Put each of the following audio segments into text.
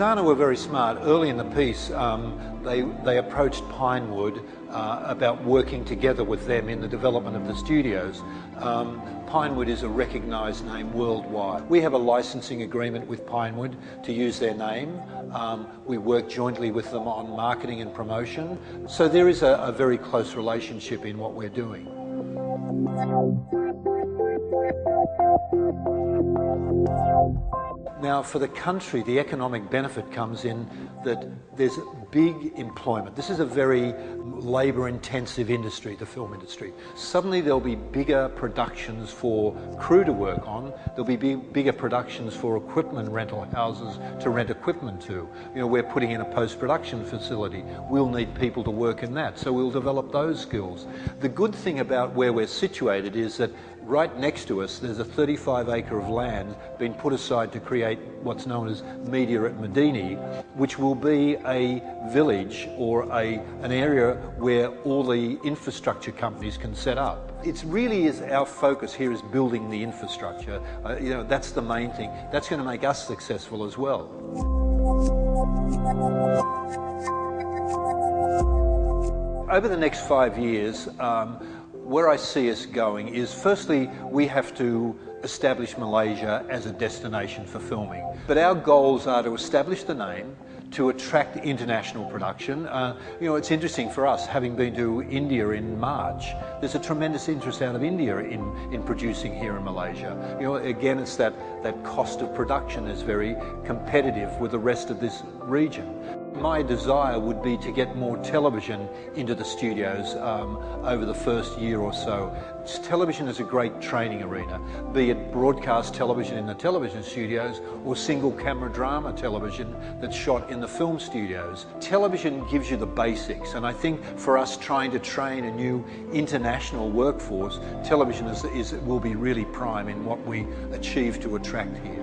Roxana were very smart. Early in the piece, they approached Pinewood about working together with them in the development of the studios. Pinewood is a recognised name worldwide. We have a licensing agreement with Pinewood to use their name. We work jointly with them on marketing and promotion. So there is a very close relationship in what we're doing. Now, for the country, the economic benefit comes in that there's big employment. This is a very labour-intensive industry, the film industry. Suddenly there'll be bigger productions for crew to work on. There'll be bigger productions for equipment rental houses to rent equipment to. You know, we're putting in a post-production facility. We'll need people to work in that, so we'll develop those skills. The good thing about where we're situated is that right next to us, there's a 35 acre of land being put aside to create what's known as Media at Medini, which will be a village or an area where all the infrastructure companies can set up. It really is our focus here is building the infrastructure. You know, that's the main thing. That's going to make us successful as well. Over the next 5 years, where I see us going is, firstly, we have to establish Malaysia as a destination for filming. But our goals are to establish the name, to attract international production. You know, it's interesting for us, having been to India in March, there's a tremendous interest out of India in producing here in Malaysia. You know, again, it's that cost of production is very competitive with the rest of this region. My desire would be to get more television into the studios over the first year or so. Television is a great training arena, be it broadcast television in the television studios or single camera drama television that's shot in the film studios. Television gives you the basics, and I think for us trying to train a new international workforce, television will be really prime in what we achieve to attract here.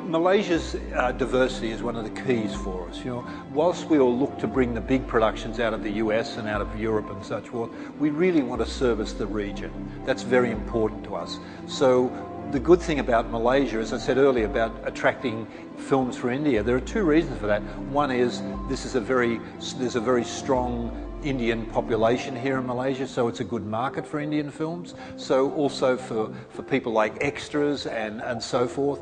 Malaysia's diversity is one of the keys for us. You know, whilst we all look to bring the big productions out of the US and out of Europe and such forth, we really want to service the region. That's very important to us. So the good thing about Malaysia, as I said earlier, about attracting films for India, there are two reasons for that. One is there's a very strong Indian population here in Malaysia, so it's a good market for Indian films. So also for people like extras and so forth,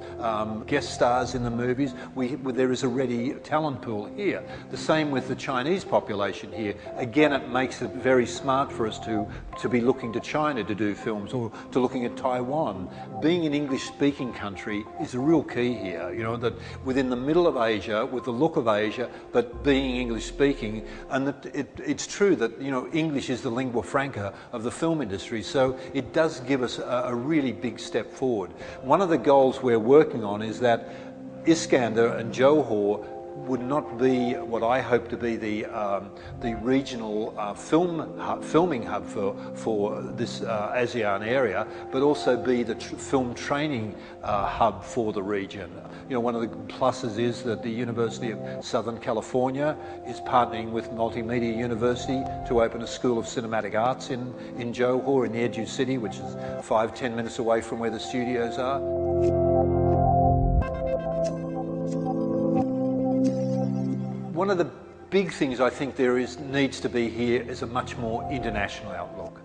guest stars in the movies, there is a ready talent pool here. The same with the Chinese population here. Again, it makes it very smart for us to be looking to China to do films, or to looking at Taiwan. Being an English-speaking country is a real key here, you know, that within the middle of Asia, with the look of Asia, but being English-speaking, and that it's true that, you know, English is the lingua franca of the film industry, so it does give us a really big step forward. One of the goals we're working on is that Iskandar and Johor would not be what I hope to be the regional filming hub for this ASEAN area, but also be the film training hub for the region. You know, one of the pluses is that the University of Southern California is partnering with Multimedia University to open a School of Cinematic Arts in Johor, in the Edu City, which is 5-10 minutes away from where the studios are. One of the big things I think needs to be here is a much more international outlook.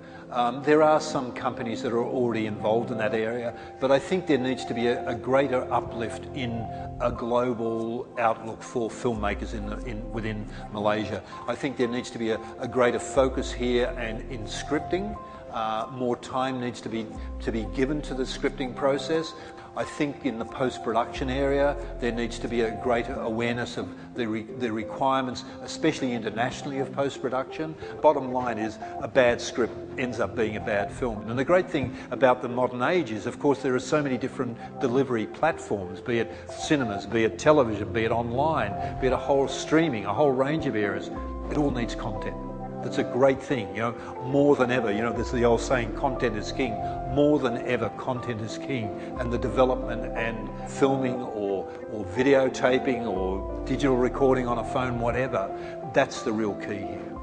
There are some companies that are already involved in that area, but I think there needs to be a greater uplift in a global outlook for filmmakers within Malaysia. I think there needs to be a greater focus here and in scripting. More time needs to be given to the scripting process. I think in the post-production area there needs to be a greater awareness of the requirements, especially internationally, of post-production. Bottom line is, a bad script ends up being a bad film. And the great thing about the modern age is, of course, there are so many different delivery platforms, be it cinemas, be it television, be it online, be it a whole streaming, a whole range of areas. It all needs content. That's a great thing, you know, more than ever. You know, there's the old saying, content is king. More than ever, content is king. And the development and filming or videotaping or digital recording on a phone, whatever, that's the real key here.